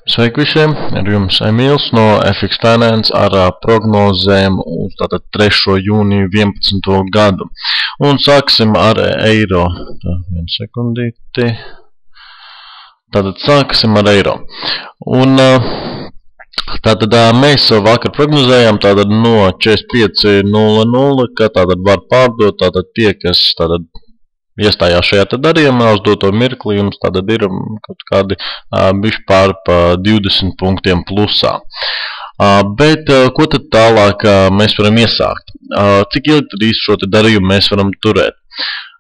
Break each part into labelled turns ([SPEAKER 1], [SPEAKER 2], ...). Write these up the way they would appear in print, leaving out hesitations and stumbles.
[SPEAKER 1] Sveiki visiem, ar jums Emīls no FX Finance ar prognozēm uz tātad 3. jūniju 11. gadu. Un sāksim ar eiro. Vienu sekundīti. Tātad sāksim ar eiro. Un tātad mēs vakar prognozējām tātad no 45.00, ka tātad var pārdot, tātad tie, kas tātad iestājās šajā darījumā uz doto mirkli, jums tātad ir kaut kādi bišķi pār pa 20 punktiem plusā. Bet ko tad tālāk mēs varam iesākt? Cik ilgi tad īsti šo darījumu mēs varam turēt?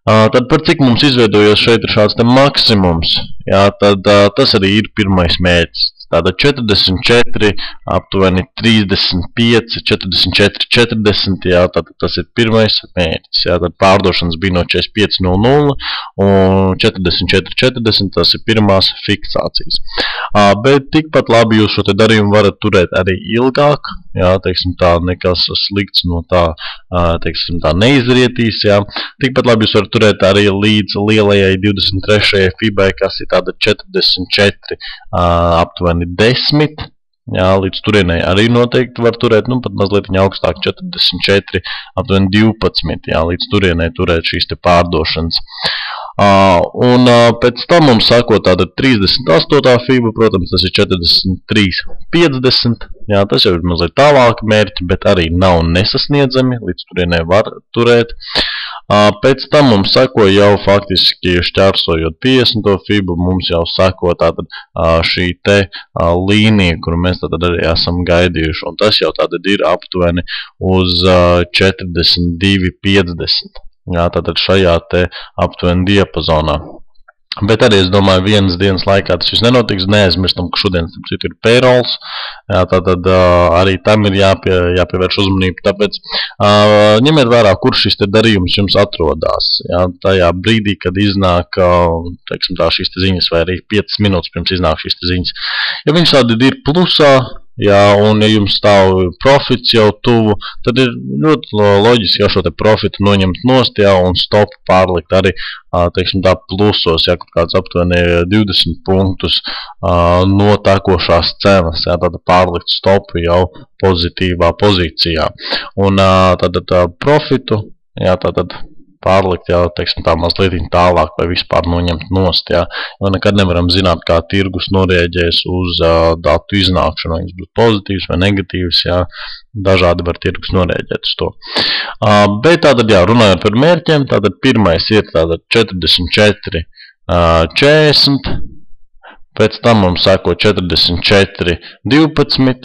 [SPEAKER 1] Tad par cik mums izveidojos šeit ir šāds maksimums, jā, tad tas arī ir pirmais mērķis. Tātad 44, aptuveni 35, 44, 40, jā, tātad tas ir pirmais mērķis, jā, tad pārdošanas bija no 45.00 un 44, 40, tas ir pirmās fiksācijas. Bet tikpat labi jūs šo darījumu varat turēt arī ilgāk, jā, teiksim tā, nekas slikts no tā, teiksim tā, neizrietīs, jā. Tikpat labi jūs varat turēt arī līdz lielajai 23. fibai, kas ir tāda 44, aptuveni 10, jā, līdz turienai arī noteikti var turēt, nu pat mazliet augstāk 44, aptuveni 12, jā, līdz turienai turēt šīs te pārdošanas. Un pēc tam mums sākot tāda 38. fiba, protams, tas ir 43.50, jā, tas jau ir mazliet tālāk mērķi, bet arī nav nesasniedzami, līdz turienai var turēt. Pēc tam mums sako jau faktiski šķērsojot 50. fibu, mums jau sako tātad šī te līnija, kuru mēs tātad arī esam gaidījuši, un tas jau tātad ir aptuveni uz 42.50. Jā, tātad šajā te aptuveni diapazonā. Bet arī es domāju, vienas dienas laikā tas viss nenotiks, neaizmirstam, ka šodien ir payrolls, jā, tātad arī tam ir jāpievērš uzmanība, tāpēc ņemiet vērā, kur šis te darījums jums atrodas, jā, tajā brīdī, kad iznāk, teiksim tā, šīs te ziņas, vai arī 5 minūtes pirms iznāk šīs te ziņas. Ja viņš tādi ir plusā, jā, un ja jums stāv profits jau tuvu, tad ir ļoti loģiski jau šo te profitu noņemt nost, jā, un stopu pārlikt arī, teiksim tā, plusos, jā, kaut kāds aptuveni 20 punktus no tekošās cenas, jā, tāda pārlikt stopu jau pozitīvā pozīcijā. Un tātad profitu, jā, tātad pārlikt jau, teiksim tā, mazliet tālāk vai vispār noņemt nost, jā. Jo nekad nevaram zināt, kā tirgus norēģēs uz datu iznākšanu, vai viņš būs pozitīvs vai negatīvs, jā. Dažādi var tirgus norēģēt uz to. Bet tātad, jā, runājot par mērķiem, tātad pirmais ir tātad 44, 40, pēc tam mums sako 44, 12,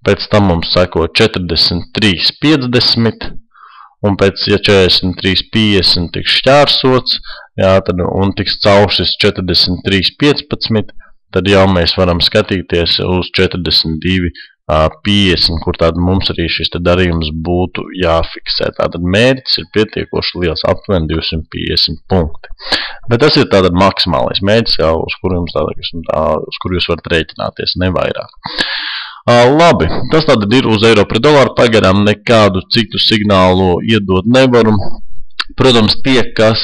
[SPEAKER 1] pēc tam mums sako 43, 50, un pēc, ja 43.50 tiks šķērsots, jā, tad, un tiks caur šis 43.15, tad jau mēs varam skatīties uz 42.50, kur tad mums arī šis darījums būtu jāfiksē. Tātad mērķis ir pietiekoši liels, aptuveni 250 punkti. Bet tas ir tātad maksimālais mērķis, jau, uz kuru jūs varat rēķināties, ne vairāk. Labi, tas tātad ir uz eiro pret dolāru, pagaidām nekādu citu signālu iedot nevaru. Protams, tie, kas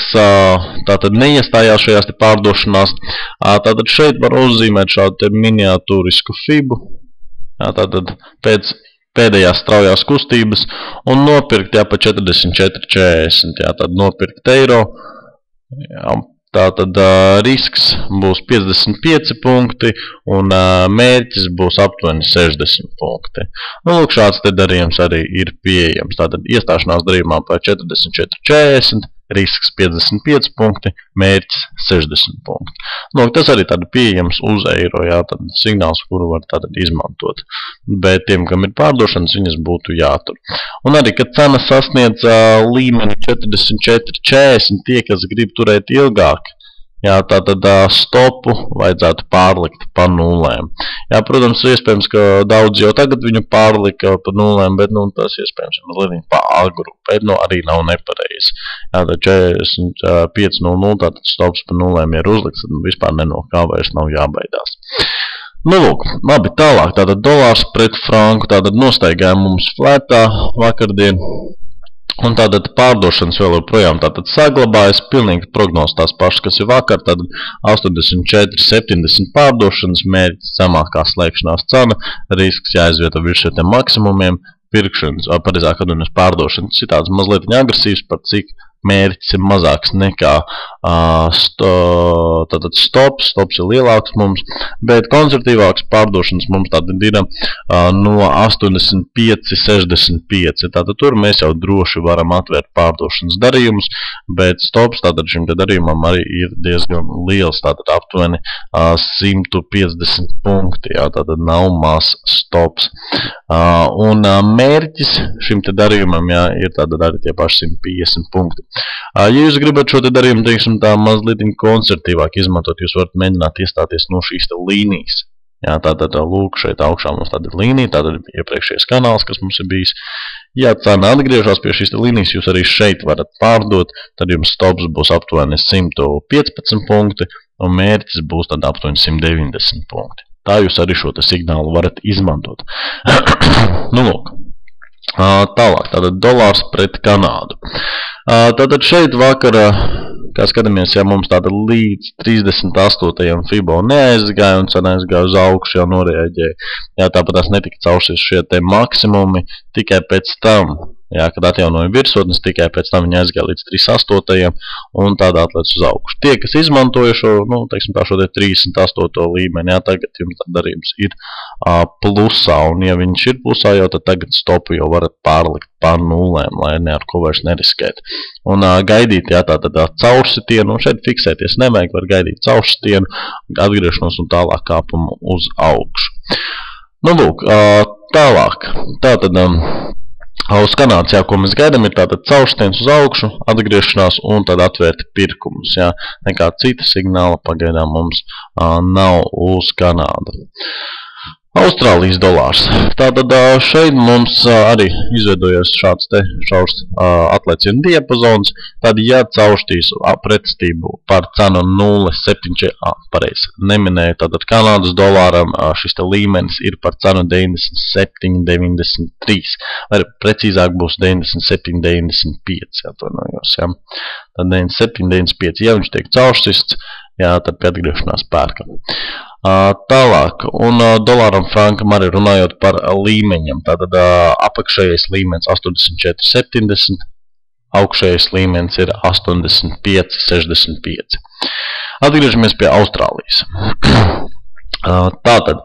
[SPEAKER 1] tātad neiestājās šajās te pārdošanās, tātad šeit var uzzīmēt šādu te miniatūrisku fibu, jā, tātad pēc pēdējās straujās kustības, un nopirkt, jā, pa 44.40, jā, tad nopirkt eiro, jā. Tātad risks būs 55 punkti un mērķis būs aptuveni 60 punkti. Nu, lūk, šāds te darījums arī ir pieejams. Tātad iestāšanās darījumā par 44.40, risks 55 punkti, mērķis 60 punkti. Nu, tas arī tāda pieejams uz eiro, jā, tad signāls, kuru var tātad izmantot. Bet tiem, kam ir pārdošanas, viņas būtu jātur. Un arī, kad cena sasniedz līmeni 44.40, tie, kas grib turēt ilgāk, jā, tātad stopu vajadzētu pārlikt pa nulēm. Jā, protams, iespējams, ka daudz jau tagad viņu pārlika pa nulēm, bet, nu, tas iespējams mazliet pa agru, bet, nu, arī nav nepareizi. Jā, tad 45.00, tātad stops pa nulēm ir uzlikts, tad vispār no kā vairs nav jābaidās. Nu, lūk, labi, tālāk, tātad dolārs pret franku, tātad nostaigāja mums flatā vakardien. Un tātad pārdošanas vēl joprojām tātad saglabājas, pilnīgi prognozes tās pašas, kas ir vakar, tātad 84,70 pārdošanas mērķis, zemākā slēgšanās cena, risks jāizvieto virs šiem maksimumiem, pirkšanas, vai pareizāk atvainojos pārdošanas, citāds mazliet agresīvs, par cik mērķis ir mazāks nekā tātad stops ir lielāks mums, bet konservatīvāks pārdošanas mums tātad ir no 85,65. Tātad tur mēs jau droši varam atvērt pārdošanas darījumus, bet stops tātad šim te darījumam arī ir diezgan liels, tātad aptuveni 150 punkti, jā, tātad nav maz stops. Un mērķis šim te darījumam, jā, ir tātad arī tie paši 150 punkti. Ja jūs gribat šo te darījumu, teiksim, tā mazliet konservatīvāk izmantot, jūs varat mēģināt iestāties no šīs te līnijas. Jā, tātad lūk, šeit augšā mums tāda līnija, tātad iepriekšējais kanāls, kas mums ir bijis. Ja cena atgriežas pie šīs te līnijas, jūs arī šeit varat pārdot, tad jums stops būs aptuveni 115 punkti, un mērķis būs tad aptuveni 190 punkti. Tā jūs arī šo te signālu varat izmantot. Nu, lūk. Tālāk, tātad dolārs pret Kanādu. Tātad šeit vakarā, kā skatāmies, ja mums tātad līdz 38. fibo neaizgāja un cena aizgāja uz augšu, jau noreaģēja. Jā, tāpat tās netika caursies šie te maksimumi tikai pēc tam. Jā, kad atjaunoja virsotnes, tikai pēc tam viņi aizgāja līdz 38. un tādā atlēc uz augšu. Tie, kas izmantoja šo, nu, teiksim tā, šo te 38. līmeni, jā, tagad jums tā darījums ir plusā, un ja viņš ir plusā, jau tad tagad stopu jau varat pārlikt pār nulēm, lai ne ar ko vairs neriskēt. Un gaidīt, jā, tātad caursitienu, un šeit fiksēties nevajag, var gaidīt caursitienu, atgriešanos un tālāk kāpumu uz augšu. Nu, lūk, tālāk, tātad uz Kanādas, jā, ko mēs gaidām, ir tātad caurstiens uz augšu, atgriešanās un tad atvērt pirkumus, jā. Nekā cita signāla pagaidām mums nav uz Kanādu. Austrālijas dolārs. Tātad šeit mums arī izveidojas šāds te šaurs atlēcienu diapazons. Tad, ja caurstīs pretestību par cenu 0,7, pareizi, neminēju, tātad Kanādas dolāram šis te līmenis ir par cenu 97,93. Vai precīzāk būs 97,95, atvainojos, jā. Tad 97,95, ja viņš tiek caurstists, jā, tad pie atgriešanās pērkam. Tālāk, un dolāram frankam arī runājot par līmeņiem, tātad apakšējais līmenis 84,70, augšējais līmenis ir 85,65. Atgriežamies pie Austrālijas. Tātad,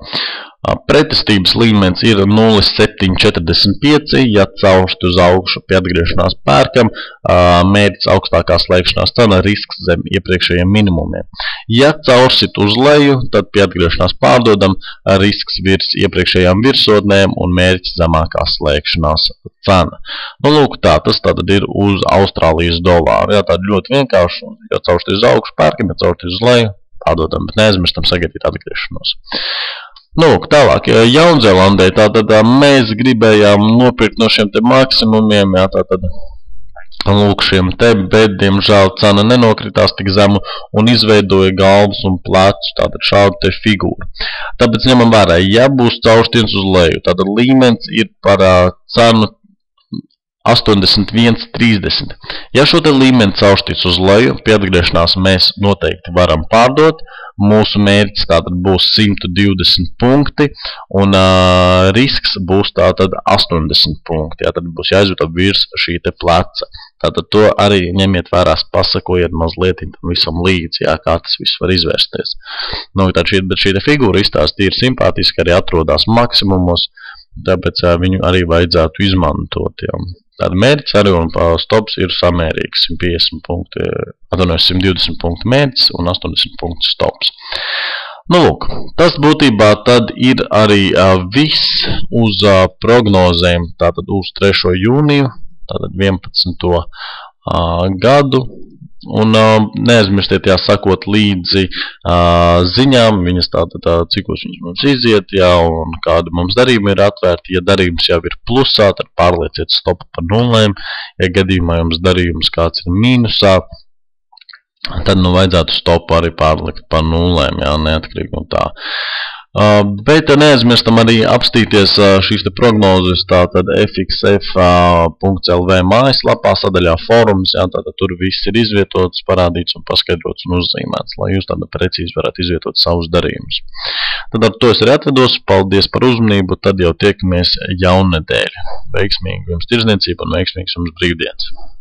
[SPEAKER 1] pretestības līmenis ir 0,745, ja caurst uz augšu pie atgriešanās pērkam, mērķis augstākā slēgšanās cena, risks zem iepriekšējiem minimumiem. Ja caursit uz leju, tad pie atgriešanās pārdodam, risks virs iepriekšējām virsotnēm un mērķis zemākā slēgšanās cena. Nu, lūk, tā, tas tātad ir uz Austrālijas dolāru. Jā, tāda ļoti vienkārši, ja caurst uz augšu pērkam, ja caurst uz leju, pārdodam, bet neaizmirstam sagaidīt atgriešanos. Nu, tālāk, Jaunzēlandē, tātad mēs gribējām nopirkt no šiem te maksimumiem, jā, tātad, lūk, šiem te, bet, diemžēl, cena nenokritās tik zemu un izveidoja galvas un plecus, tātad šādu te figūru. Tāpēc ņemam vērā, ja būs caurstiens uz leju, tātad līmenis ir par cenu 81,30. Ja šo te līmeni caurstīs uz leju, pie atgriešanās mēs noteikti varam pārdot. Mūsu mērķis tātad būs 120 punkti un risks būs tātad 80 punkti. Jā, tad būs jāizvieto virs šī te pleca. Tātad to arī ņemiet vērā, pasakojiet mazliet tam visam līdzi, jā, kā tas viss var izvērsties. Nu, bet šī te figūra izstāsta ir simpātiski, arī atrodas maksimumos, tāpēc viņu arī vajadzētu izmantot. Jā. Tāda mērķis arī un stops ir samērīgs, 150 punkti, 120 punktu mērķis un 80 punktu stops. Nu, lūk, tas būtībā tad ir arī viss uz prognozēm, tātad uz 3. jūniju, tātad 11. gadu. Un neaizmirstiet, jā, sakot līdzi ziņām, viņas tātad cikos viņas mums iziet, jā, un kādi mums darījumi ir atvērti. Ja darījums jau ir plusā, tad pārlieciet stopu par nulēm. Ja gadījumā jums darījums kāds ir mīnusā, tad nu vajadzētu stopu arī pārlikt par nulēm, jā, neatkarīgi no tā. Bet neaizmirstam arī apstīties šīs te prognozes, tātad fxf.lv mājaslapā sadaļā forums, jā, tātad tur viss ir izvietots, parādīts un paskaidrots un uzzīmēts, lai jūs tāda precīzi varētu izvietot savus darījumus. Tad ar to es arī atvedos, paldies par uzmanību, tad jau tiekamies jaunnedēļ. Veiksmīgu jums tirdzniecību un veiksmīgas jums brīvdienas!